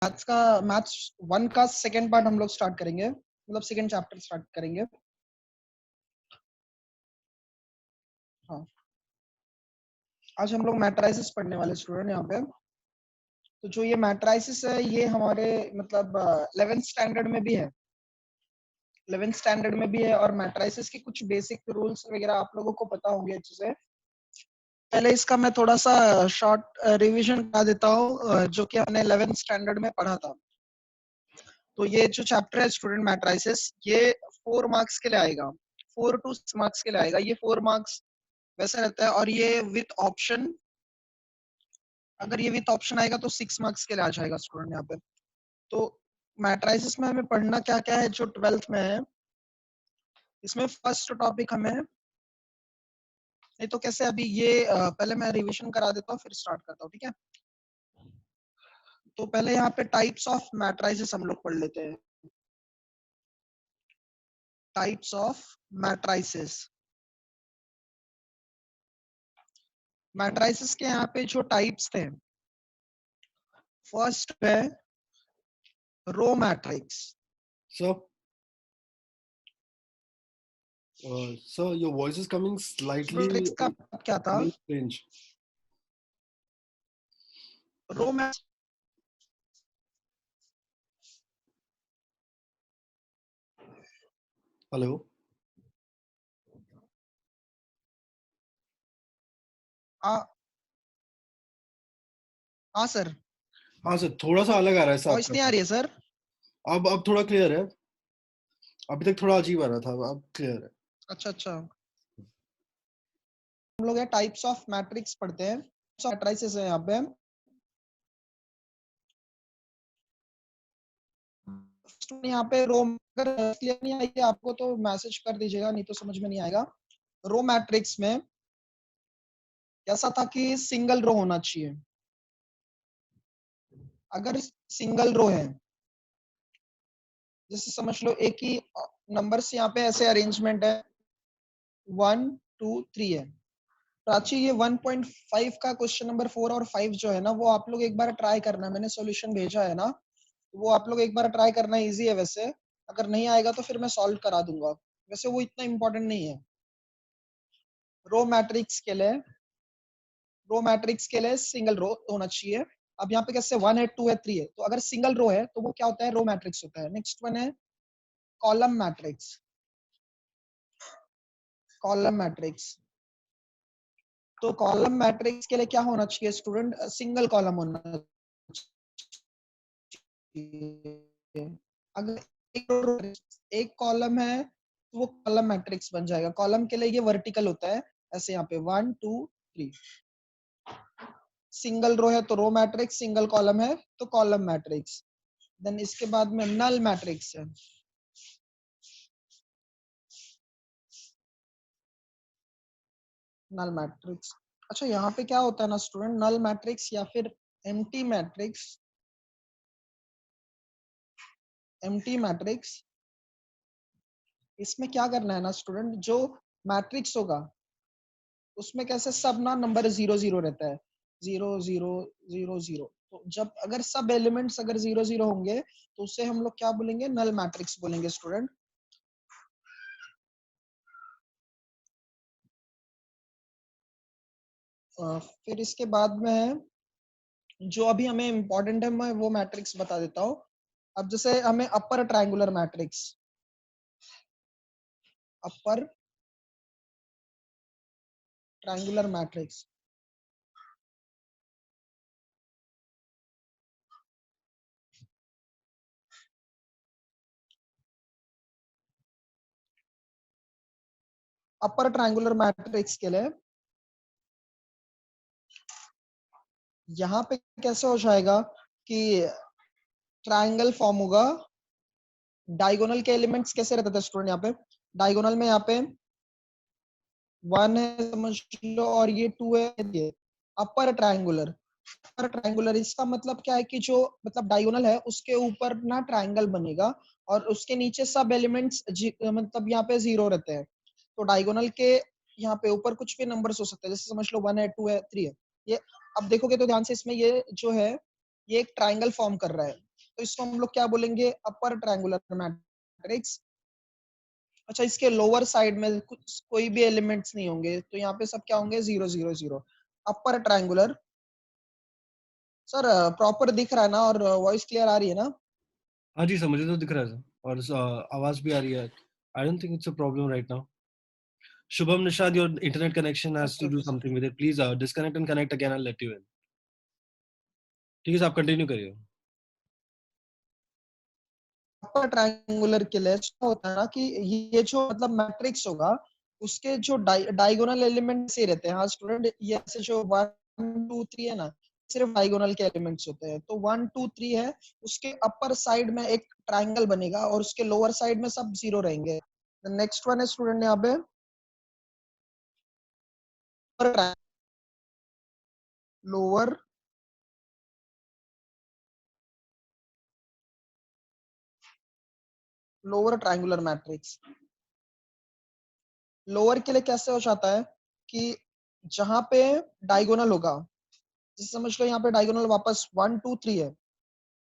Maths का maths 1 का second part हम लोग स्टार्ट करेंगे, मतलब सेकंड चैप्टर स्टार्ट करेंगे। हाँ, आज हम लोग मैट्राइसेस पढ़ने वाले स्टूडेंट यहाँ पे। तो जो ये मैट्राइसेस है ये हमारे मतलब 11th स्टैंडर्ड में भी है, 11th स्टैंडर्ड में भी है। और मैट्राइसेस के कुछ बेसिक रूल्स वगैरह आप लोगों को पता होंगे अच्छे से। पहले इसका मैं थोड़ा सा शॉर्ट रिवीजन करा देता हूँ, जो कि हमने 11th स्टैंडर्ड में पढ़ा था। तो ये जो चैप्टर है स्टूडेंट मैट्राइसेस, ये 4 मार्क्स के लिए आएगा, 4 to 6 मार्क्स के लिए आएगा। ये 4 मार्क्स वैसा रहता है, और ये विथ ऑप्शन, अगर ये विथ ऑप्शन आएगा तो 6 मार्क्स के लिए आ जाएगा स्टूडेंट यहाँ पे। तो मैट्राइसेस में हमें पढ़ना क्या क्या है जो 12th में है। इसमें फर्स्ट टॉपिक हमें, नहीं तो कैसे अभी ये पहले मैं रिवीजन करा देता हूँ फिर स्टार्ट करता हूँ, ठीक है। तो पहले यहाँ पे टाइप्स ऑफ मैट्राइसेस हम लोग पढ़ लेते हैं। टाइप्स ऑफ मैट्राइसेस, मैट्राइसेस के यहाँ पे जो टाइप्स थे, फर्स्ट है row matrix. So, sir, your voice is coming slightly matrix का क्या था? strange. Row matrix, Hello. हाँ सर, हाँ सर, थोड़ा सा अलग आ रहा है सर वॉइस आपका। नहीं आ रही है सर? अब थोड़ा क्लियर है। अभी तक थोड़ा अजीब आ रहा था, अब क्लियर है। अच्छा अच्छा, हम लोग टाइप्स ऑफ मैट्रिक्स पढ़ते हैं। मैट्रिसेस है यहाँ पे। यहाँ पे रो, अगर क्लियर नहीं आएगी आपको तो मैसेज कर दीजिएगा, नहीं तो समझ में नहीं आएगा। रो मैट्रिक्स में कैसा था कि सिंगल रो होना चाहिए। अगर सिंगल रो है, जैसे समझ लो एक ही नंबर से यहाँ पे ऐसे अरेंजमेंट है, 1 2 3 है। प्राची ये 1.5 का क्वेश्चन नंबर 4 और 5 जो है ना, वो आप लोग एक बार ट्राई करना। मैंने सॉल्यूशन भेजा है ना, वो आप लोग एक बार ट्राई करना। इजी है वैसे, अगर नहीं आएगा तो फिर मैं सॉल्व करा दूंगा। वैसे वो इतना इंपॉर्टेंट नहीं है। रो मैट्रिक्स के लिए, रो मैट्रिक्स के लिए सिंगल रो होना चाहिए। अब यहाँ पे कैसे 1 है 2 है 3 है, तो अगर सिंगल रो है तो वो क्या होता है, रो मैट्रिक्स होता है। नेक्स्ट वन है कॉलम मैट्रिक्स। कॉलम मैट्रिक्स, तो कॉलम मैट्रिक्स के लिए क्या होना चाहिए स्टूडेंट, सिंगल कॉलम होना चाहिए। अगर एक कॉलम है तो वो कॉलम मैट्रिक्स बन जाएगा। कॉलम के लिए ये वर्टिकल होता है, ऐसे यहाँ पे 1 2 3। सिंगल रो है तो रो मैट्रिक्स, सिंगल कॉलम है तो कॉलम मैट्रिक्स। देन इसके बाद में नल मैट्रिक्स है। नल मैट्रिक्स, अच्छा यहाँ पे क्या होता है ना स्टूडेंट, नल मैट्रिक्स या फिर एम्प्टी मैट्रिक्स, एम्प्टी मैट्रिक्स, इसमें क्या करना है ना स्टूडेंट, जो मैट्रिक्स होगा उसमें कैसे सब ना नंबर 0 0 रहता है, 0 0 0 0। तो जब अगर सब एलिमेंट्स अगर 0 0 होंगे तो उसे हम लोग क्या बोलेंगे, नल मैट्रिक्स बोलेंगे स्टूडेंट। फिर इसके बाद में है, जो अभी हमें इम्पोर्टेंट है मैं वो मैट्रिक्स बता देता हूँ। अब जैसे हमें upper triangular matrix, upper triangular matrix, upper triangular matrix के लिए यहाँ पे कैसे हो जाएगा कि ट्रायंगल फॉर्म होगा। डायगोनल के एलिमेंट्स कैसे रहते थे स्टूडेंट, यहाँ पे डायगोनल में यहाँ पे 1 है समझ लो और ये 2 है, ये अपर ट्रायंगुलर। अपर ट्रायंगुलर इसका मतलब क्या है कि जो मतलब डायगोनल है उसके ऊपर ना ट्रायंगल बनेगा और उसके नीचे सब एलिमेंट्स मतलब यहाँ पे 0 रहते हैं। तो डायगोनल के यहाँ पे ऊपर कुछ भी नंबर्स हो सकते हैं, जैसे समझ लो 1 है 2 है 3 है। ये अब देखोगे तो ध्यान से, इसमें ये जो है ये एक ट्रायंगल फॉर्म कर रहा है। तो इसको हम लोग क्या बोलेंगे, अपर ट्रायंगुलर मैट्रिक्स। अच्छा, इसके लोअर साइड में कुछ कोई भी एलिमेंट्स नहीं होंगे, तो यहाँ पे सब क्या होंगे, 0 0 0, अपर ट्रायंगुलर। सर प्रॉपर दिख रहा है ना, और वॉइस क्लियर आ रही है ना? हाँ जी सर, मुझे तो दिख रहा है सर, और आवाज भी आ रही है। I don't think it's a problem right now. Shubham Nishad, your internet connection has okay to do okay sir. something with it. Please disconnect and connect again. I'll let you in. ठीक है sir, आप continue करिए। Upper triangular के लिए क्या होता है ना कि ये जो मतलब मैट्रिक्स होगा, उसके जो डायगोनल एलिमेंट से रहते हैं। हाँ स्टूडेंट, ये ऐसे जो 1 2 3 है ना, सिर्फ डायगोनल के एलिमेंट्स होते हैं। तो 1 2 3 है, उसके अपर साइड में एक ट्रायंगल बनेगा और उसके लोअर साइड में सब 0 रहेंगे। नेक्स्ट वन है स्टूडेंट यहाँ पे lower lower triangular matrix. Lower के लिए कैसे हो जाता है कि जहां पे डायगोनल होगा, जैसे समझ लो यहाँ पे डायगोनल वापस 1 2 3 है,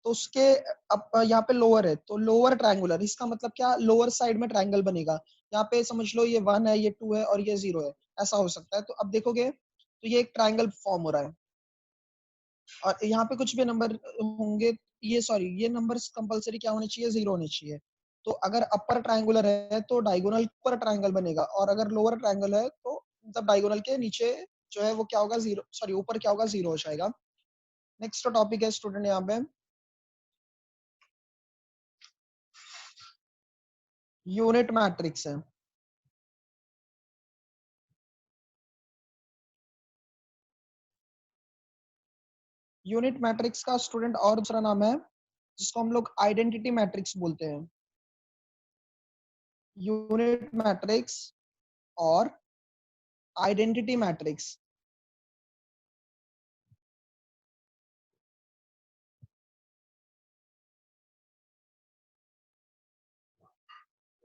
तो उसके अब यहाँ पे लोअर है, तो लोअर ट्रायंगुलर, इसका मतलब क्या, लोअर साइड में ट्रायंगल बनेगा। यहाँ पे समझ लो ये 1 है, ये 2 है और ये 0 है, ऐसा हो सकता है। तो अब देखोगे तो ये एक ट्रायंगल फॉर्म हो रहा है, और यहाँ पे कुछ भी नंबर होंगे, ये सॉरी, ये नंबर्स कंपलसरी क्या होने चाहिए, 0 होने चाहिए। तो अगर अपर ट्रायंगुलर है तो डायगोनल पर ट्रायंगल बनेगा, और अगर लोअर ट्रायंगल है तो मतलब डायगोनल के नीचे जो है वो क्या होगा, 0, सॉरी ऊपर क्या होगा, 0 हो जाएगा। नेक्स्ट टॉपिक है स्टूडेंट यहाँ पे यूनिट मैट्रिक्स है। यूनिट मैट्रिक्स का स्टूडेंट और दूसरा नाम है जिसको हम लोग आइडेंटिटी मैट्रिक्स बोलते हैं। यूनिट मैट्रिक्स और आइडेंटिटी मैट्रिक्स।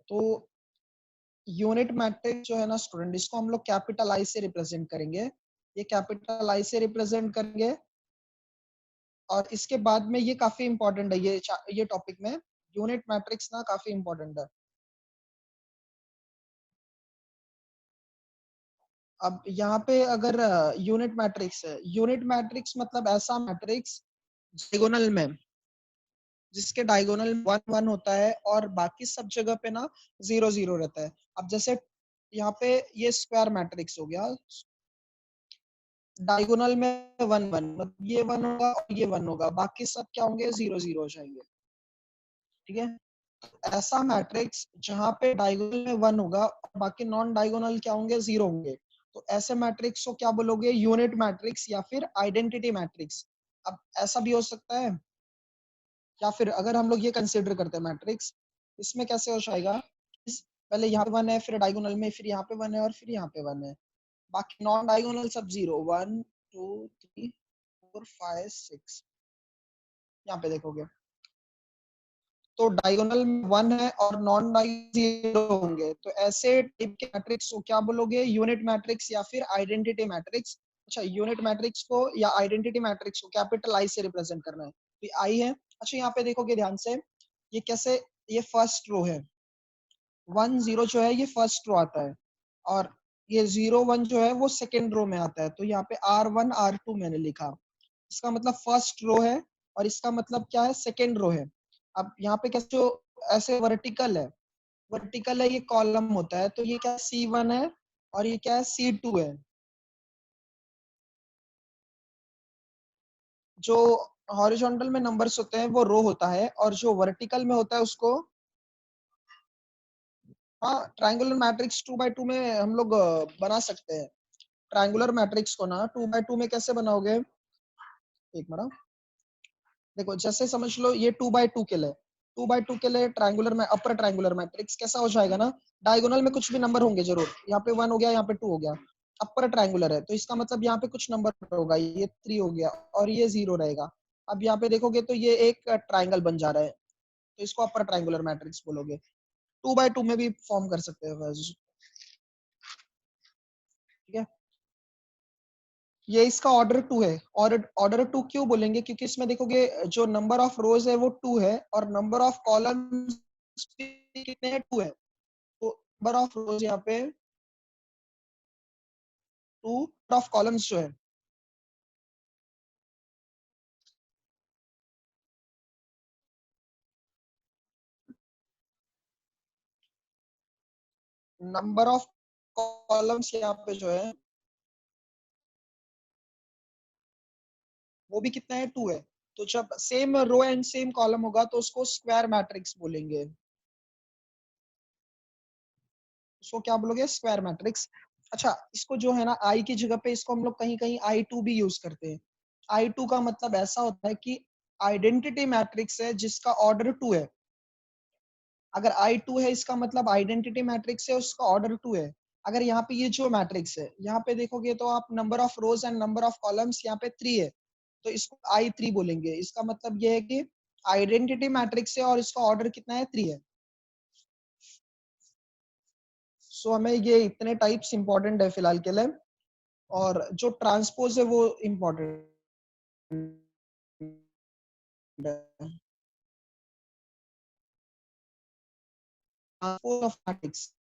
तो यूनिट मैट्रिक्स जो है ना स्टूडेंट, इसको हम लोग कैपिटल आई से रिप्रेजेंट करेंगे। ये कैपिटल आई से रिप्रेजेंट करेंगे, और इसके बाद में ये काफी इंपॉर्टेंट है, ये टॉपिक में यूनिट मैट्रिक्स ना काफी इंपॉर्टेंट है। अब यहाँ पे अगर यूनिट मैट्रिक्स है, यूनिट मैट्रिक्स मतलब ऐसा मैट्रिक्स डायगोनल में, जिसके डायगोनल 1 1 होता है और बाकी सब जगह पे ना 0 0 रहता है। अब जैसे यहाँ पे ये स्क्वायर मैट्रिक्स हो गया, डायगोनल में 1 1, मतलब ये 1 होगा और ये 1 होगा, बाकी सब क्या होंगे, 0 0 हो जाएंगे। ठीक है, ऐसा मैट्रिक्स जहां पे डायगोनल में 1 होगा और बाकी नॉन डायगोनल क्या होंगे, 0 होंगे, तो ऐसे मैट्रिक्स को क्या बोलोगे, यूनिट मैट्रिक्स या फिर आइडेंटिटी मैट्रिक्स। अब ऐसा भी हो सकता है, या फिर अगर हम लोग ये कंसिडर करते हैं मैट्रिक्स, इसमें कैसे हो जाएगा, पहले यहाँ पे 1 है, फिर डायगोनल में फिर यहाँ पे 1 है और फिर यहाँ पे 1 है, बाकी नॉन डायगोनल सब 0 1 2 3 4 5 6, यहाँ पे देखोगे तो डायगोनल में 1 है और नॉन डायगोनल 0 होंगे। तो ऐसे टाइप के मैट्रिक्स को क्या बोलोगे, यूनिट मैट्रिक्स या फिर आइडेंटिटी मैट्रिक्स। अच्छा, यूनिट मैट्रिक्स को या आइडेंटिटी मैट्रिक्स को कैपिटल आई से रिप्रेजेंट करना है, तो आई है। अच्छा, यहाँ पे देखोगे ध्यान से, ये कैसे, ये फर्स्ट रो है, 1 0 जो है ये फर्स्ट रो आता है, और ये 0 1 जो है वो सेकेंड रो में आता है। तो यहाँ पे R1 R2 मैंने लिखा, इसका मतलब फर्स्ट रो है, और इसका मतलब क्या है, सेकेंड रो है। अब यहाँ पे कैसे जो ऐसे वर्टिकल है, वर्टिकल है, ये कॉलम होता है, तो ये क्या C1 है और ये क्या है, C2 है। जो हॉरिजॉन्टल में नंबर्स होते हैं वो रो होता है, और जो वर्टिकल में होता है उसको, हाँ ट्रायंगुलर मैट्रिक्स 2 बाय 2 में हम लोग बना सकते हैं। ट्रायंगुलर मैट्रिक्स को ना 2 बाय 2 में कैसे बनाओगे, एक मिनट, देखो जैसे समझ लो ये 2 बाय 2 के लिए, 2 बाय 2 के लिए ट्रायंगुलर में अपर ट्रायंगुलर मैट्रिक्स कैसा हो जाएगा ना, डायगोनल में कुछ भी नंबर होंगे जरूर, यहाँ पे 1 हो गया, यहाँ पे 2 हो गया, अपर ट्रायंगुलर है तो इसका मतलब यहाँ पे कुछ नंबर होगा, ये 3 हो गया और ये 0 रहेगा। अब यहाँ पे देखोगे तो ये एक ट्रायंगल बन जा रहा है, तो इसको अपर ट्रायंगुलर मैट्रिक्स बोलोगे। 2 बाय 2 में भी फॉर्म कर सकते हो, ठीक है। ये इसका ऑर्डर 2 है। ऑर्डर 2 क्यों बोलेंगे? क्योंकि इसमें देखोगे जो नंबर ऑफ रोज है वो 2 है और नंबर ऑफ कॉलम्स कितने हैं? 2 है। तो नंबर ऑफ रोज यहाँ पे 2 ऑफ कॉलम्स जो है नंबर ऑफ कॉलम्स यहाँ पे जो है वो भी कितना है? 2 है। तो जब same row and same column होगा तो उसको स्क्वायर मैट्रिक्स बोलेंगे। उसको क्या बोलोगे? Square matrix. अच्छा, इसको जो है ना आई की जगह पे इसको हम लोग कहीं कहीं I2 भी यूज करते हैं। I2 का मतलब ऐसा होता है कि आइडेंटिटी मैट्रिक्स है जिसका ऑर्डर 2 है। अगर I2 है इसका मतलब आइडेंटिटी मैट्रिक्स है उसका ऑर्डर 2 है। अगर यहाँ पे ये जो मैट्रिक्स है यहाँ पे देखोगे तो आप number of rose and number of columns यहाँ पे 3 है, तो इसको I3 बोलेंगे। इसका मतलब ये है कि आइडेंटिटी मैट्रिक्स है और इसका ऑर्डर कितना है? 3 है। सो हमें ये इतने टाइप्स इंपॉर्टेंट है फिलहाल के लिए। और जो ट्रांसपोज है वो इम्पोर्टेंट है। ट्रांसपोज ऑफ मैट्रिक्स,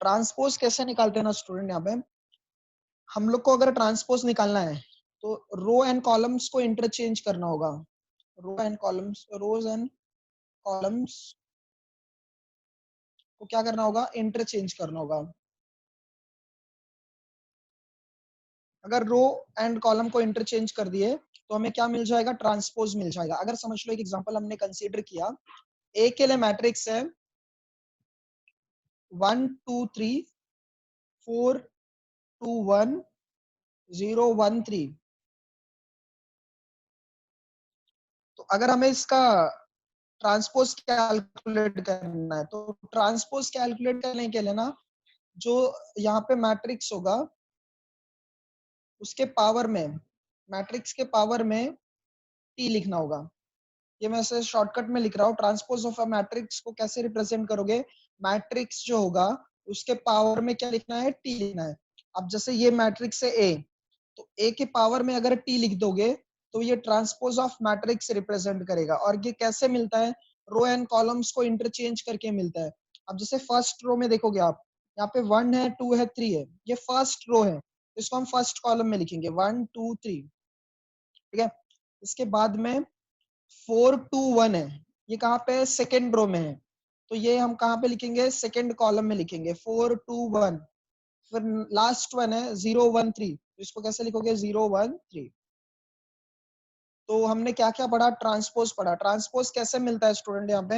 ट्रांसपोज कैसे निकालते हैं ना स्टूडेंट? यहाँ पे हम लोग को अगर ट्रांसपोज निकालना है तो रो एंड कॉलम्स को इंटरचेंज करना होगा। Row and columns, rows and columns को क्या करना होगा? इंटरचेंज करना होगा। अगर रो एंड कॉलम को इंटरचेंज कर दिए तो हमें क्या मिल जाएगा? ट्रांसपोज मिल जाएगा। अगर समझ लो एक एग्जांपल हमने कंसीडर किया, ए के लिए मैट्रिक्स है 1 2 3 4 2 1 0 1 3। तो अगर हमें इसका ट्रांसपोज कैलकुलेट करना है तो ट्रांसपोज कैलकुलेट करने के लिए ना जो यहाँ पे मैट्रिक्स होगा उसके पावर में, मैट्रिक्स के पावर में टी लिखना होगा। ये मैं ऐसे शॉर्टकट में लिख रहा हूँ। ट्रांसपोज ऑफ अ मैट्रिक्स को कैसे रिप्रेजेंट करोगे? मैट्रिक्स जो होगा उसके पावर में क्या लिखना है? टी लिखना है। अब जैसे ये मैट्रिक्स है ए, तो ए के पावर में अगर टी लिख दोगे तो ये ट्रांसपोज ऑफ मैट्रिक्स रिप्रेजेंट करेगा। और ये कैसे मिलता है? रो एंड कॉलम्स को इंटरचेंज करके मिलता है। अब जैसे फर्स्ट रो में देखोगे आप, यहाँ पे 1 है 2 है 3 है, ये फर्स्ट रो है, इसको हम फर्स्ट कॉलम में लिखेंगे 1 2 3। ठीक है। इसके बाद में 4 2 1 है, ये कहाँ पे है? सेकेंड रो में है, तो ये हम कहाँ पे लिखेंगे? सेकेंड कॉलम में लिखेंगे 4 2 1। फिर लास्ट वन है 0 1 3, इसको कैसे लिखोगे? 0 1 3। तो हमने क्या क्या पढ़ा? ट्रांसपोज पढ़ा। ट्रांसपोज कैसे मिलता है स्टूडेंट? यहाँ पे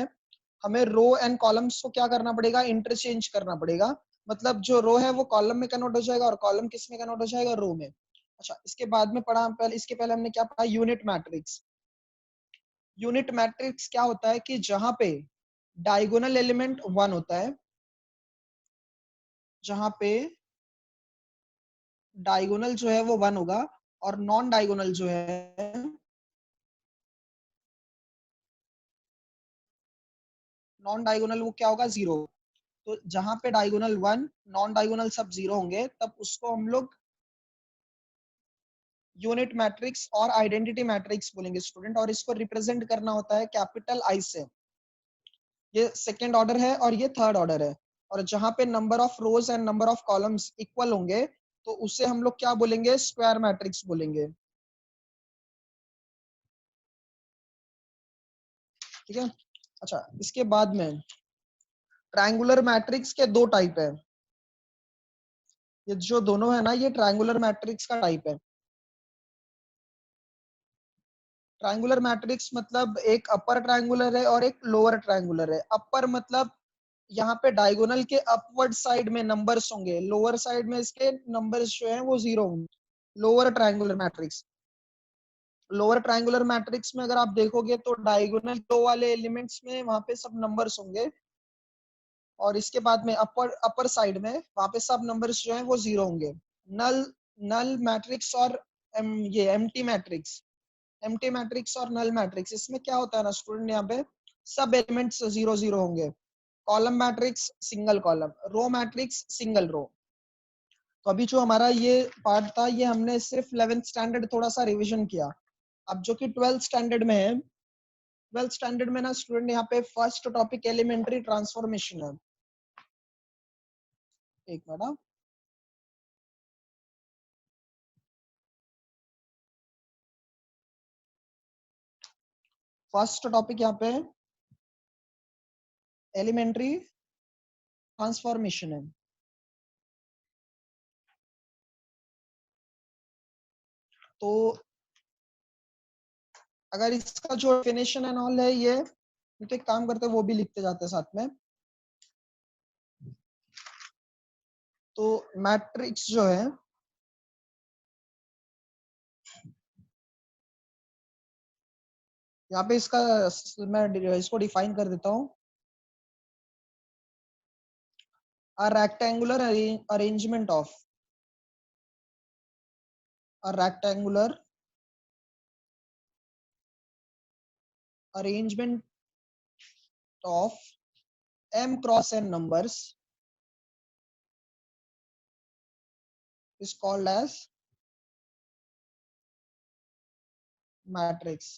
हमें रो एंड कॉलम्स को क्या करना पड़ेगा? इंटरचेंज करना पड़ेगा। मतलब जो रो है वो कॉलम में कन्वर्ट हो जाएगा और कॉलम किस में कन्वर्ट हो जाएगा? रो में। अच्छा, इसके बाद में पढ़ा पहले, इसके पहले हमने क्या पढ़ा? Unit matrix. यूनिट मैट्रिक्स क्या होता है कि जहां पे डायगोनल एलिमेंट 1 होता है, जहां पे डायगोनल जो है वो 1 होगा और नॉन डायगोनल जो है, नॉन डायगोनल वो क्या होगा? 0। तो जहां पे डायगोनल 1, नॉन डायगोनल सब 0 होंगे तब उसको हम लोग यूनिट मैट्रिक्स और आइडेंटिटी मैट्रिक्स बोलेंगे स्टूडेंट। और इसको रिप्रेजेंट करना होता है कैपिटल आई से। ये सेकेंड ऑर्डर है और ये थर्ड ऑर्डर है। और जहां पे number of rose and number of columns equal होंगे तो उसे हम लोग क्या बोलेंगे? स्क्वायर मैट्रिक्स बोलेंगे। ठीक है। अच्छा, इसके बाद में ट्रायंगुलर मैट्रिक्स के दो टाइप है। ये जो दोनों है ना, ये ट्रायंगुलर मैट्रिक्स का टाइप है। ट्रायंगुलर मैट्रिक्स मतलब एक अपर ट्रायंगुलर है और एक लोअर ट्रायंगुलर है। अपर मतलब यहाँ पे डायगोनल के अपवर्ड साइड में नंबर्स होंगे, लोअर साइड में इसके नंबर्स जो हैं वो 0 होंगे। Lower triangular matrix. Lower triangular matrix में अगर आप देखोगे तो डायगोनल दो वाले एलिमेंट्स में वहां पे सब नंबर्स होंगे और इसके बाद में अपर अपर साइड में वहां पे सब नंबर्स जो हैं वो 0 होंगे। नल नल मैट्रिक्स और ये एम्प्टी मैट्रिक्स, एम्प्टी मैट्रिक्स और नल मैट्रिक्स, इसमें क्या होता है ना स्टूडेंट? यहाँ पे सब एलिमेंट्स 0 0 होंगे। Column matrix single column, row matrix single row. तो अभी जो हमारा ये पार्ट था, ये हमने सिर्फ 11th स्टैंडर्ड थोड़ा सा रिवीजन किया। अब जो कि 12th स्टैंडर्ड में है, 12th स्टैंडर्ड में ना स्टूडेंट यहाँ पे फर्स्ट टॉपिक एलिमेंट्री ट्रांसफॉर्मेशन है। एक मिनट, फर्स्ट टॉपिक यहाँ पे एलिमेंट्री ट्रांसफॉर्मेशन है। तो अगर इसका जो डेफिनेशन एंड ऑल है, ये तो एक काम करते हैं, वो भी लिखते जाते हैं साथ में। तो मैट्रिक्स जो है, यहाँ पे इसका मैं इसको डिफाइन कर देता हूँ। A rectangular arrangement of a rectangular arrangement of m cross n numbers is called as matrix.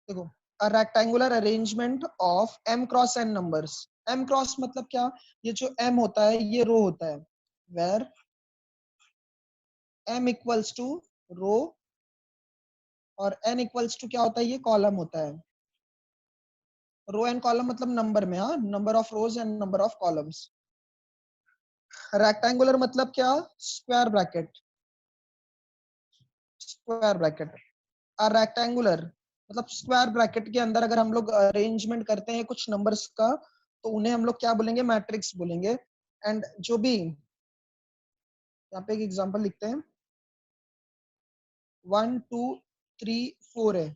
देखो, a rectangular arrangement of m cross n numbers. m cross मतलब क्या? ये जो m होता है ये रो होता है, where m equals to रो और n equals to क्या होता है? ये कॉलम होता है। रो एंड कॉलम मतलब नंबर में, हाँ, number of rose and number of columns. Rectangular मतलब क्या? Square bracket, square bracket. Rectangular मतलब स्क्वायर ब्रैकेट के अंदर अगर हम लोग अरेंजमेंट करते हैं कुछ नंबर्स का, तो उन्हें हम लोग क्या बोलेंगे? मैट्रिक्स बोलेंगे। एंड जो भी यहाँ पे एक एग्जांपल लिखते हैं, 1 2 3 4 है,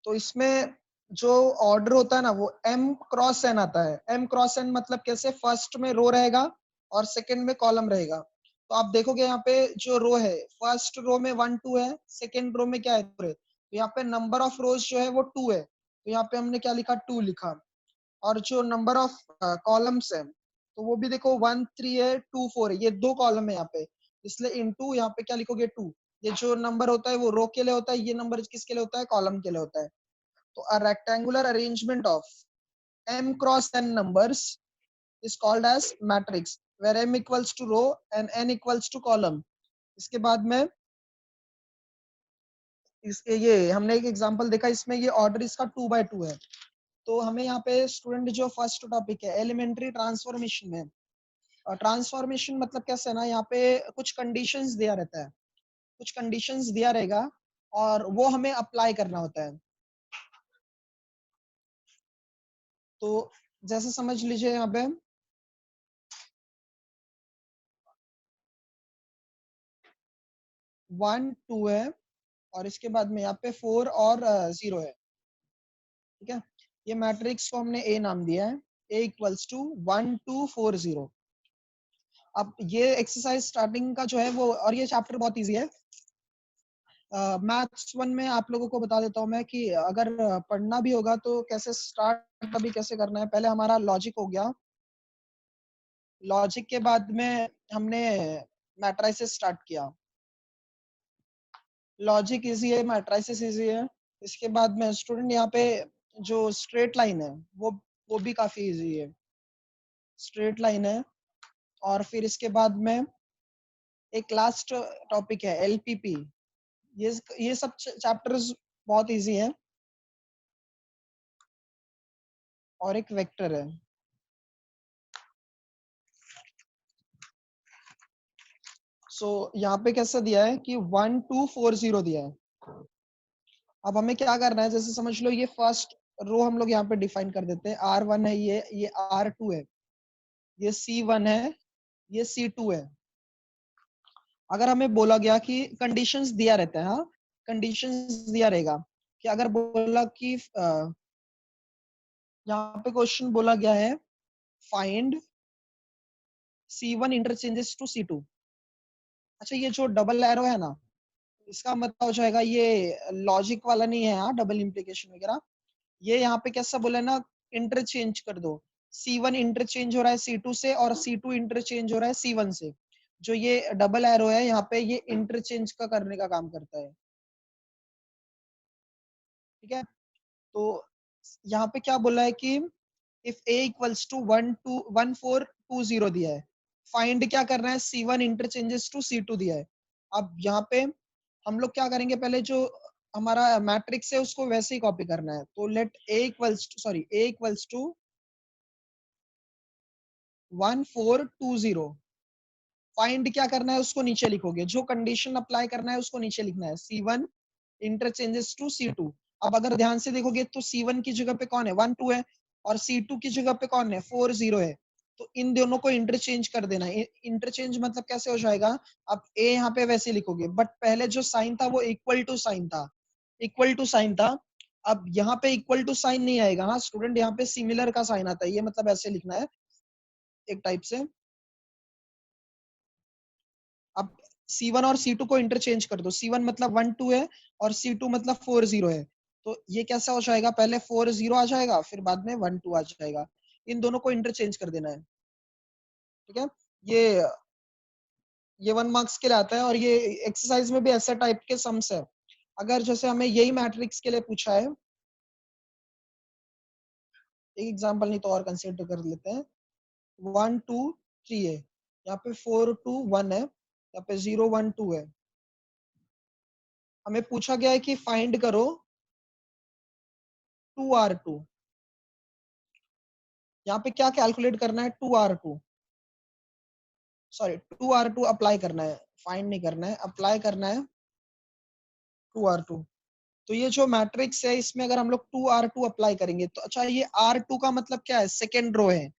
तो इसमें जो ऑर्डर होता है ना, वो m क्रॉस n आता है। m क्रॉस n मतलब कैसे? फर्स्ट में रो रहेगा और सेकंड में कॉलम रहेगा। तो आप देखोगे यहाँ पे जो रो है, फर्स्ट रो में 1 2 है, सेकंड रो में क्या है? 2 है। तो यहाँ पे नंबर ऑफ रोज जो है वो 2 है, तो यहाँ पे हमने क्या लिखा? 2 लिखा। और जो नंबर ऑफ कॉलम्स है, तो वो भी देखो 1 3 है, 2 4 है, ये दो कॉलम है यहाँ पे, इसलिए इनटू यहाँ पे क्या लिखोगे? 2। ये जो नंबर होता है वो रो के लिए होता है, ये नंबर किसके लिए होता है? कॉलम के लिए होता है। तो a rectangular arrangement of m cross n numbers is called as matrix, where m equals to row and n equals to column. इसके बाद में ये हमने एक एग्जांपल देखा, इसमें ये ऑर्डर इसका 2 by 2 है। तो हमें यहाँ पे स्टूडेंट जो फर्स्ट टॉपिक है एलिमेंट्री ट्रांसफॉर्मेशन में, और ट्रांसफॉर्मेशन मतलब कैसे है ना, यहाँ पे कुछ कंडीशंस दिया रहता है, कुछ कंडीशंस दिया रहेगा और वो हमें अप्लाई करना होता है। तो जैसे समझ लीजिए यहाँ पे 1 2 है और इसके बाद में यहाँ पे 4 और 0 है, ठीक है। ये मैट्रिक्स को हमने ए नाम दिया है, ए इक्वल्स टू 1 2 4 0। अब ये एक्सरसाइज स्टार्टिंग का जो है वो, और ये चैप्टर बहुत इजी है। मैथ्स 1 में आप लोगों को बता देता हूँ मैं कि अगर पढ़ना भी होगा तो कैसे स्टार्ट अभी कैसे करना है। पहले हमारा लॉजिक हो गया, लॉजिक के बाद में हमने मैट्रिसेस स्टार्ट किया। लॉजिक इजी है, मैट्रिसेस इजी है। इसके बाद में स्टूडेंट यहाँ पे जो स्ट्रेट लाइन है वो भी काफी इजी है, स्ट्रेट लाइन है। और फिर इसके बाद में एक लास्ट टॉपिक है एलपीपी। ये सब चैप्टर्स बहुत इजी हैं। और एक वेक्टर है। सो यहाँ पे कैसा दिया है कि 1 2 4 0 दिया है। अब हमें क्या करना है, जैसे समझ लो ये फर्स्ट रो हम लोग यहाँ पे डिफाइन कर देते हैं, R1 है, ये R2 है, ये C1 है, ये C2 है। अगर हमें बोला गया कि कंडीशंस दिया रहता है, हाँ, कंडीशंस दिया रहेगा कि अगर बोला कि यहाँ पे क्वेश्चन बोला गया है find C1 interchanges to C2। अच्छा, ये जो डबल एरो है ना, इसका मतलब हो जाएगा ये लॉजिक वाला नहीं है, हाँ, डबल इंप्लीकेशन वगैरह। ये यहाँ पे कैसा बोला है ना, इंटरचेंज कर दो, C1 इंटरचेंज हो रहा है C2 से और C2 इंटरचेंज हो रहा है C1 से। जो ये डबल एरो है यहाँ पे ये इंटरचेंज का करने का काम करता है। ठीक है, तो यहाँ पे क्या बोला है कि इफ a इक्वल्स टू 1420 दिया है, फाइंड क्या करना है, C1 इंटरचेंजेस टू C2 दिया है। अब यहाँ पे हम लोग क्या करेंगे, पहले जो हमारा मैट्रिक्स है उसको वैसे ही कॉपी करना है। तो let a equals to 1420। Find क्या करना है उसको नीचे लिखोगे, जो कंडीशन अप्लाई करना है उसको नीचे लिखना है, C1 इंटरचेंजेस टू C2। अब अगर ध्यान से देखोगे तो C1 की जगह पे कौन है, 1 2 है, और C2 की जगह पे कौन है, 4 0 है। तो इन दोनों को इंटरचेंज कर देना है। इंटरचेंज मतलब कैसे हो जाएगा, अब a यहाँ पे वैसे लिखोगे, बट पहले जो साइन था वो इक्वल टू साइन था, इक्वल टू साइन था। अब यहाँ पे इक्वल टू साइन नहीं आएगा, हाँ स्टूडेंट, यहाँ पे सिमिलर का साइन आता है, ये मतलब ऐसे लिखना है एक टाइप से। अब C1 और C2 को इंटरचेंज कर दो, C1 मतलब 1 2 है और C2 मतलब 4 0 है। तो ये कैसा हो जाएगा, पहले 4 0 आ जाएगा, फिर बाद में 1 2 आ जाएगा। इन दोनों को इंटरचेंज कर देना है। ठीक है, ये ये 1 मार्क्स के लिए आता है, और ये एक्सरसाइज में भी ऐसा टाइप के सम्स है। अगर जैसे हमें यही मैट्रिक्स के लिए पूछा है, एक एग्जांपल नहीं तो और कंसीडर कर लेते हैं। 1 2 3 है, यहाँ पे 4 2 1 है, यहाँ पे 0 1 2 है। हमें पूछा गया है कि फाइंड करो 2R2। यहाँ पे क्या कैलकुलेट करना है, 2R2, सॉरी 2R2 अप्लाई करना है, फाइंड नहीं करना है, अप्लाई करना है 2R2। तो ये जो मैट्रिक्स है इसमें अगर हम लोग 2R2 अप्लाई करेंगे तो अच्छा, ये R2 का मतलब क्या है, सेकेंड रो है।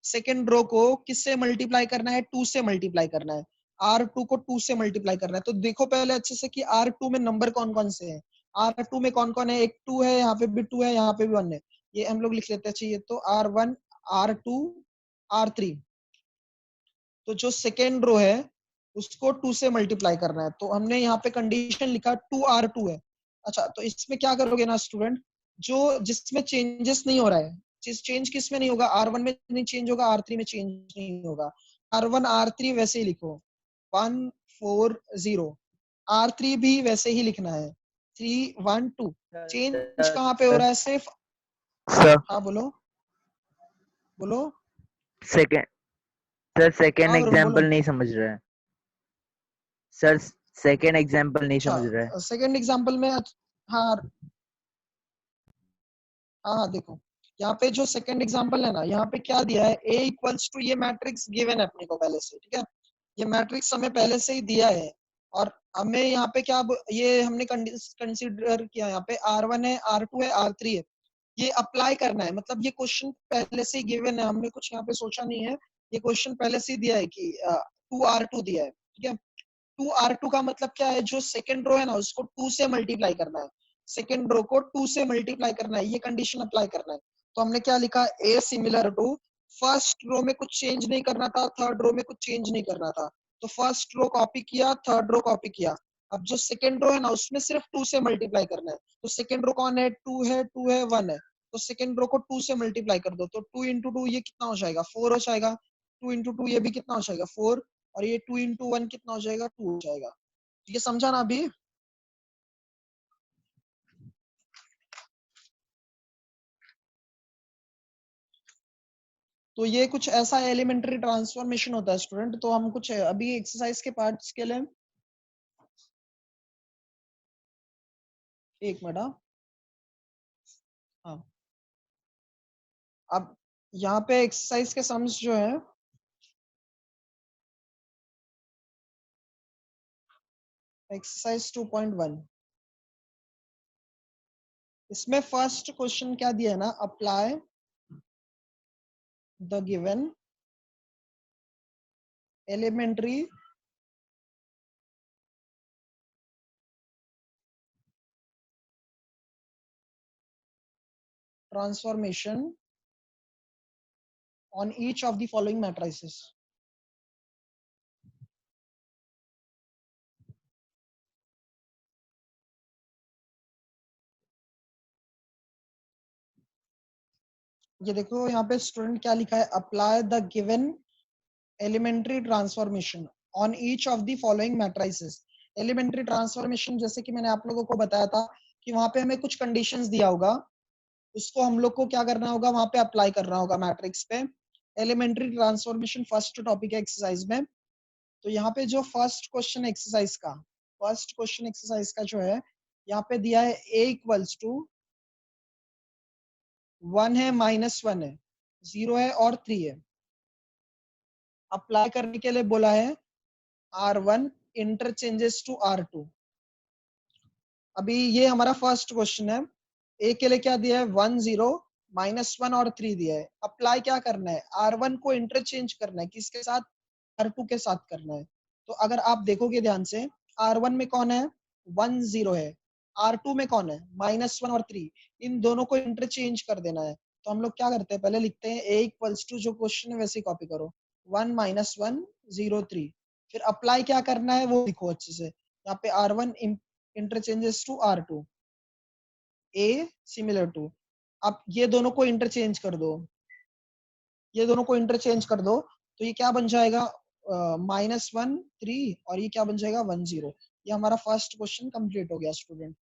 सेकेंड रो को किससे मल्टीप्लाई करना है, 2 से मल्टीप्लाई करना है। R2 को 2 से मल्टीप्लाई करना है। तो देखो पहले अच्छे से कि R2 में नंबर कौन कौन से हैं। R2 में कौन कौन है, एक 2 है, यहाँ पे भी 2 है, यहाँ पे भी 1 है। ये हम लोग लिख लेते हैं, चाहिए तो R1 R2 R3। तो जो सेकेंड रो है उसको 2 से मल्टीप्लाई करना है। तो हमने यहाँ पे कंडीशन लिखा 2R2 है। अच्छा, तो इसमें क्या करोगे ना स्टूडेंट, जो जिसमें चेंजेस नहीं हो रहा है, चेंज किस में नहीं होगा, R1 में नहीं चेंज होगा, R3 में चेंज नहीं होगा। R1 R3 वैसे ही लिखो, 1 4 0। R3 भी वैसे ही लिखना है, 3 1 2। चेंज कहाँ पे हो रहा है, सिर्फ, सर हाँ बोलो बोलो, सेकेंड सर सेकेंड हाँ वरुण बोलो। एग्जाम्पल नहीं समझ रहे हैं सर, सेकेंड एग्जाम्पल नहीं समझ रहे हैं। अच्छा, सेकंड एग्जांपल में, हाँ हाँ देखो, यहाँ पे जो सेकंड एग्जांपल है ना, यहाँ पे क्या दिया है, a इक्वल्स टू, ये मैट्रिक्स गिवन है अपने को पहले से, ठीक है, ये मैट्रिक्स हमें पहले से ही दिया है। और हमें यहाँ पे क्या, ये हमने कंसीडर किया, यहाँ पे R1 है, R2 है, R3 है, ये अप्लाई करना है। मतलब ये क्वेश्चन पहले से ही गिवन है, हमने कुछ यहाँ पे सोचा नहीं है, ये क्वेश्चन पहले से ही दिया है कि 2R2 दिया है, ठीक है। 2R2 का मतलब क्या है, जो सेकंड रो है ना उसको 2 से मल्टीप्लाई करना है, सेकंड रो को 2 से मल्टीप्लाई करना है, ये कंडीशन अप्लाई करना है। तो हमने क्या लिखा, a similar to, first row में कुछ चेंज नहीं करना था, थर्ड रो में कुछ चेंज नहीं करना था, तो फर्स्ट रो कॉपी किया, थर्ड रो कॉपी किया। अब जो सेकंड रो है ना उसमें सिर्फ 2 से मल्टीप्लाई करना है। तो सेकंड रो कौन है, 2 है, 2 है, 1 है। तो सेकंड रो को 2 से मल्टीप्लाई कर दो, तो 2 इंटू 2 ये कितना हो जाएगा, 4 हो जाएगा। 2 इंटू 2 ये भी कितना हो जाएगा, 4। और ये 2 इंटू 1 कितना हो जाएगा, 2 हो जाएगा। ये समझा ना अभी। तो ये कुछ ऐसा एलिमेंट्री ट्रांसफॉर्मेशन होता है स्टूडेंट। तो हम कुछ अभी एक्सरसाइज के पार्ट्स के लिए, एक मिनट, हाँ, अब यहाँ पे एक्सरसाइज के सम्स जो है, एक्सरसाइज 2.1, इसमें फर्स्ट क्वेश्चन क्या दिया है ना, apply the given elementary transformation on each of the following matrices. ये देखो यहाँ पे स्टूडेंट क्या लिखा है, apply the given elementary transformation on each of the following matrices. Elementary transformation जैसे कि मैंने आप लोगों को बताया था कि वहां पे हमें कुछ कंडीशंस दिया होगा, उसको हम लोग को क्या करना होगा, वहां पे अप्लाई करना होगा मैट्रिक्स पे। एलिमेंट्री ट्रांसफॉर्मेशन फर्स्ट टॉपिक है एक्सरसाइज में। तो यहाँ पे जो फर्स्ट क्वेश्चन एक्सरसाइज का जो है यहाँ पे दिया है a इक्वल्स टू 1 है, -1 है, 0 है और 3 है। अप्लाई करने के लिए बोला है R1 इंटरचेंजेस टू R2। अभी ये हमारा फर्स्ट क्वेश्चन है। ए के लिए क्या दिया है, 1 0 -1 और 3 दिया है। अप्लाई क्या करना है, R1 को इंटरचेंज करना है, किसके साथ, R2 के साथ करना है। तो अगर आप देखोगे ध्यान से, R1 में कौन है, 1 0 है, R2 में कौन है, -1 और 3, इन दोनों को इंटरचेंज कर देना है। तो हम लोग क्या करते हैं, पहले लिखते हैं a इक्वल्स टू, जो क्वेश्चन है वैसे कॉपी करो, 1 -1 0 3, फिर अप्लाई क्या करना है वो लिखो अच्छे से। यहाँ पे R1 interchanges to R2, A similar to, अब ये दोनों को इंटरचेंज कर दो, तो ये क्या बन जाएगा, -1 3 और ये क्या बन जाएगा, 1 0। ये हमारा फर्स्ट क्वेश्चन कंप्लीट हो गया स्टूडेंट।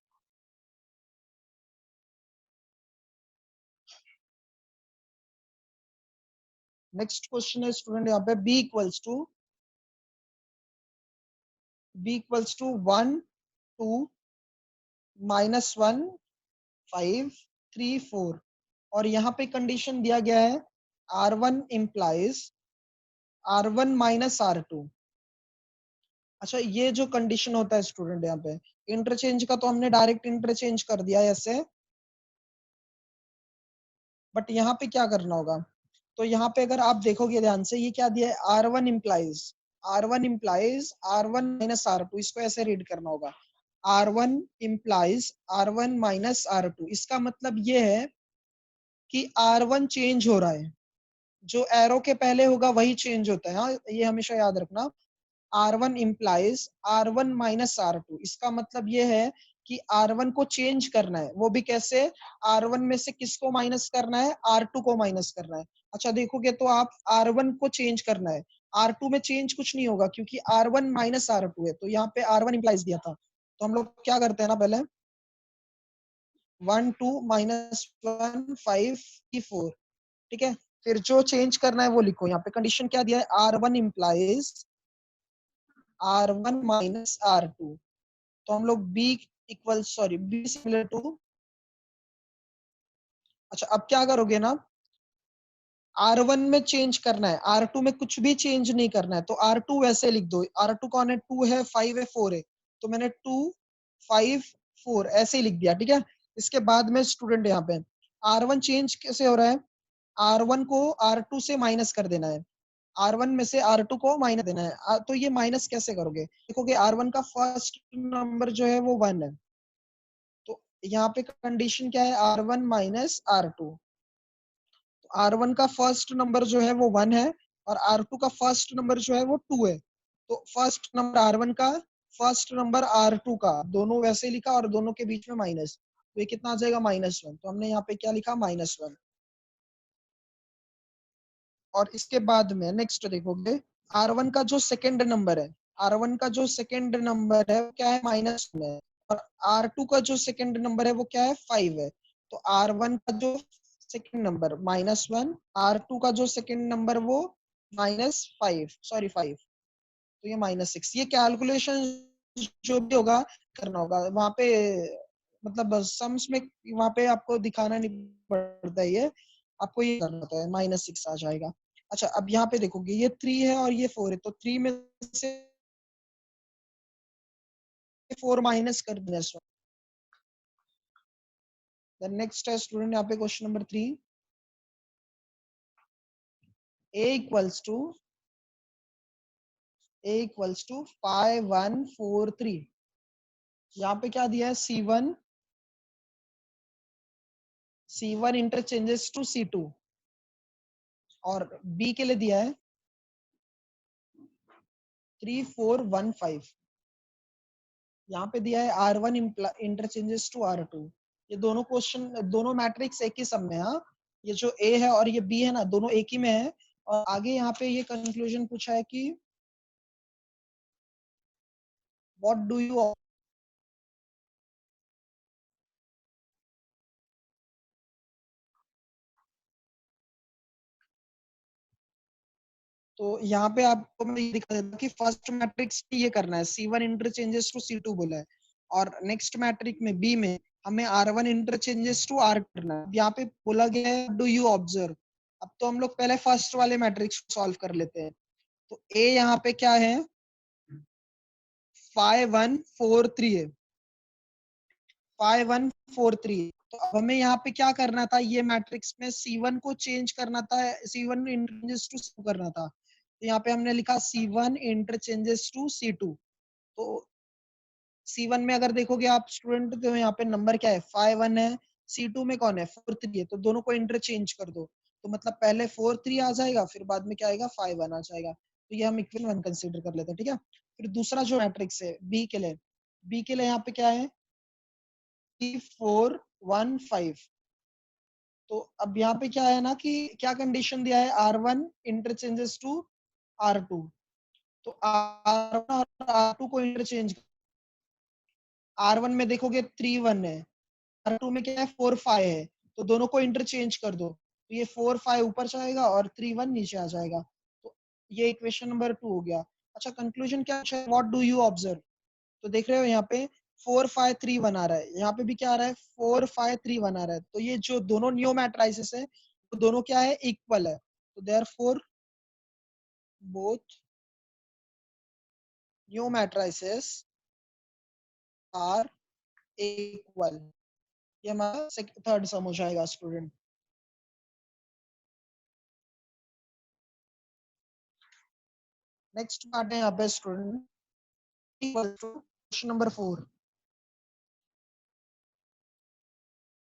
नेक्स्ट क्वेश्चन है स्टूडेंट यहाँ पे b इक्वल्स टू 1 2 -1 5 3 4, और यहाँ पे कंडीशन दिया गया है R1 implies R1 minus R2। अच्छा, ये जो कंडीशन होता है स्टूडेंट यहाँ पे इंटरचेंज का, तो हमने डायरेक्ट इंटरचेंज कर दिया है ऐसे, बट यहाँ पे क्या करना होगा, तो यहाँ पे अगर आप देखोगे ध्यान से, ये क्या दिया है, R1 implies R1 minus R2, इसको ऐसे रीड करना होगा, R1 implies R1 minus R2। इसका मतलब ये है कि R1 चेंज हो रहा है, जो एरो के पहले होगा वही चेंज होता है। हाँ, ये हमेशा याद रखना, R1 implies R1 minus R2। इसका मतलब ये है कि R1 को चेंज करना है, वो भी कैसे, R1 में से किसको माइनस करना है, R2 को माइनस करना है। अच्छा देखोगे तो आप R1 को चेंज करना है, R2 में चेंज कुछ नहीं होगा क्योंकि R1 minus R2 है, तो यहाँ पे R1 implies दिया था। तो हम लोग क्या करते हैं ना, पहले 1 2 -1 5 4, ठीक है। फिर जो चेंज करना है वो लिखो, यहाँ पे कंडीशन क्या दिया है, R1 implies R1 minus R2। तो हम लोग B सिमिलर टू, अच्छा अब क्या करोगे ना, R1 में चेंज करना है, R2 में कुछ भी चेंज नहीं करना है, तो R2 वैसे लिख दो। R2 कौन है, 2 है, 5 है, 4 है, तो मैंने 2 5 4 ऐसे ही लिख दिया, ठीक है। इसके बाद में स्टूडेंट यहाँ पे R1 चेंज कैसे हो रहा है, R1 को R2 से माइनस कर देना है, R1 में से R2 को माइनस देना है। तो ये माइनस कैसे करोगे, देखोगे R1 का फर्स्ट नंबर जो है वो 1 है, तो यहाँ पे कंडीशन क्या है, R1 माइनस R2। R1 का फर्स्ट नंबर जो है वो 1 है और R2 का फर्स्ट नंबर जो है वो 2 है। तो फर्स्ट नंबर R1 का, फर्स्ट नंबर R2 का, दोनों वैसे लिखा और दोनों के बीच में माइनस, तो ये कितना आ जाएगा, -1। तो हमने यहाँ पे क्या लिखा, -1। और इसके बाद में नेक्स्ट देखोगे, R1 का जो सेकंड नंबर है, R1 का जो सेकंड नंबर है वो क्या है, -1 है, और R2 का जो सेकंड नंबर है वो क्या है, 5 है। तो R1 का जो सेकंड नंबर -1, R2 का जो सेकंड नंबर वो -5, तो ये -6। ये कैलकुलेशन जो भी होगा करना होगा वहां पे, मतलब सम्स में वहां पे आपको दिखाना नहीं पड़ता है, ये आपको ये करना होता है, -6 आ जाएगा। अच्छा अब यहाँ पे देखोगे, ये 3 है और ये 4 है, तो 3 में से 4 माइनस कर देना। देन नेक्स्ट है स्टूडेंट यहाँ पे question number 3, a equals to 5 1 4 3। यहाँ पे क्या दिया है, C1 इंटरचेंजेस टू C2, और B के लिए दिया है 3 4 1 5। यहाँ पे दिया है R1 इंटरचेंजेस टू R2। ये दोनों क्वेश्चन, दोनों मैट्रिक्स एक ही सम में, हाँ, ये जो A है और ये B है ना, दोनों एक ही में है। और आगे यहाँ पे ये कंक्लूजन पूछा है कि व्हाट डू यू, तो यहाँ पे आपको मैं ये दिखा देता हूँ कि फर्स्ट मैट्रिक्स ये करना है, C1 इंटरचेंजेस टू C2 बोला है, और नेक्स्ट मैट्रिक्स में B में हमें R1 इंटरचेंजेस टू R करना है। यहाँ पे बोला गया है डू यू ऑब्जर्व। अब तो हम लोग पहले फर्स्ट वाले मैट्रिक्स को सॉल्व कर लेते हैं। तो A यहाँ पे क्या है, 5 1 4 3 है, 5 1 4 3। तो अब हमें यहाँ पे क्या करना था, ये मैट्रिक्स में C1 को चेंज करना था, C1 इंटरचेंजेस टू C2 करना था। तो यहाँ पे हमने लिखा C1 इंटरचेंजेस टू C2। तो C1 में अगर देखोगे आप स्टूडेंट, तो यहाँ पे नंबर क्या है, 5 1 है, C2 में कौन है, 4 3 है, तो दोनों को इंटरचेंज कर दो। तो मतलब पहले 4 3 आ जाएगा, फिर बाद में क्या आएगा, 5 1 आ जाएगा। तो ये हम इक्वल 1 कंसीडर कर लेते हैं, ठीक है। फिर दूसरा जो मैट्रिक्स है बी के लिए, बी के लिए यहाँ पे क्या है, 3 4 1 5। तो अब यहाँ पे क्या है ना कि क्या कंडीशन दिया है, R1 इंटरचेंजेस टू R2। तो R1 और R2 को इंटरचेंज, R1 में देखोगे 3 1 है, R2 में क्या है 4 5 है, तो दोनों को इंटरचेंज कर दो। तो ये 4 5 ऊपर जाएगा और 3 1 नीचे आ जाएगा। तो ये इक्वेशन नंबर 2 हो गया। अच्छा, कंक्लूजन क्या है, व्हाट डू यू ऑब्जर्व। तो देख रहे हो यहाँ पे 4 5 3 1 आ रहा है, यहाँ पे भी क्या आ रहा है, 4 5 3 1 आ रहा है। तो ये जो दोनों न्यू मैट्राइसेस है, तो दोनों क्या है, इक्वल है। तो therefore both new matrices are equal. ये हमारा थर्ड सम हो जाएगा स्टूडेंट। नेक्स्ट पार्ट है यहाँ पे student, question number 4,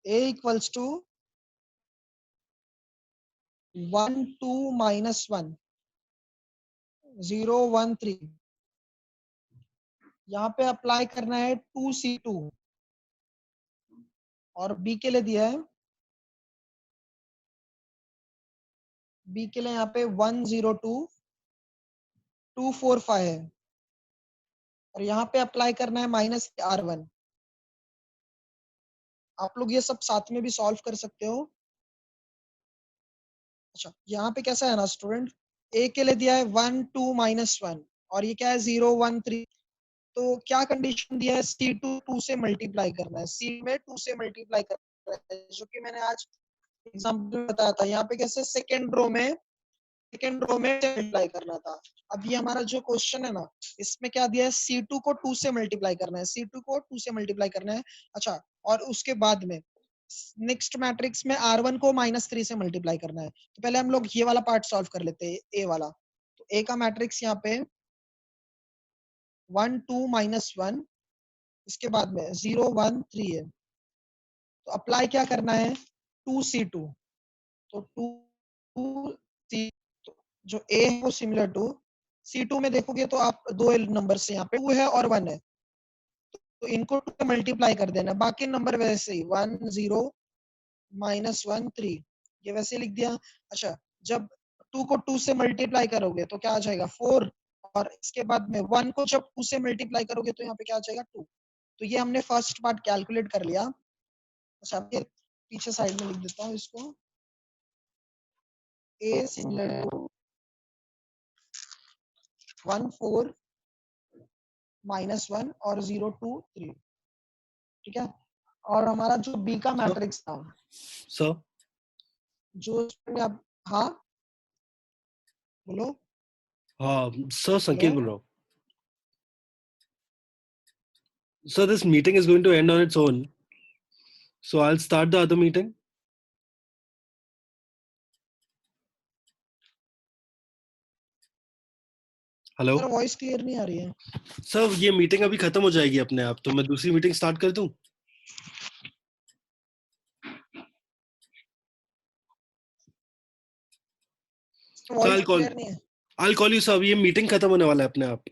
A equals to 1 2 minus 1 0 1 3। यहाँ पे अप्लाई करना है 2C2, और B के लिए दिया है, B के लिए यहाँ पे 1 0 2 2 4 5 है, और यहाँ पे अप्लाई करना है -R1। आप लोग ये सब साथ में भी सॉल्व कर सकते हो। अच्छा, यहाँ पे कैसा है ना स्टूडेंट, A के लिए दिया है 1 2 -1, और ये क्या है 0 1 3। तो क्या कंडीशन दिया है, C2 2 से मल्टीप्लाई करना है, C में 2 से मल्टीप्लाई करना है, जो कि मैंने आज एग्जाम्पल बताया था। यहाँ पे कैसे सेकेंड रो में मल्टीप्लाई करना था। अब ये हमारा जो क्वेश्चन है ना, इसमें क्या दिया है, C2 को 2 से मल्टीप्लाई करना है, C2 को 2 से मल्टीप्लाई करना है। अच्छा, और उसके बाद में नेक्स्ट मैट्रिक्स में R1 को -3 से मल्टीप्लाई करना है। तो पहले हम लोग ये वाला पार्ट सॉल्व कर लेते हैं, A वाला। तो A का मैट्रिक्स यहाँ पे 1 2 -1, इसके बाद में 0 1 3 है। तो अप्लाई क्या करना है, 2C2। तो 2C, जो A है वो सिमिलर टू C2 में देखोगे तो आप दो नंबर से, यहाँ पे 2 है और 1 है, तो इनको 2 से मल्टीप्लाई कर देना। बाकी नंबर वैसे ही 1 0 -1 3, ये वैसे लिख दिया। अच्छा, जब 2 को 2 से मल्टीप्लाई करोगे तो क्या आ जाएगा 4, और इसके बाद में 1 को जब 2 से मल्टीप्लाई करोगे तो यहाँ पे क्या आ जाएगा 2। तो ये हमने फर्स्ट पार्ट कैलकुलेट कर लिया। अच्छा, पीछे साइड में लिख देता हूँ इसको, A सिमिलर टू 1 4 -1 और 0 2 3, ठीक है। और हमारा जो B का मैट्रिक्स था, सर जो आप, हाँ बोलो, हाँ सर, संकेत हेलो, बोल रहा हूँ sir. This meeting is going to end on its own, so I'll start the other meeting. Hello sir voice clear नहीं आ रही है। सर, ये मीटिंग अभी खत्म हो जाएगी अपने आप, तो मैं दूसरी मीटिंग स्टार्ट कर दूं? सर वॉइस क्लियर नहीं है। I'll call you सर, ये मीटिंग खत्म होने वाला है अपने आप।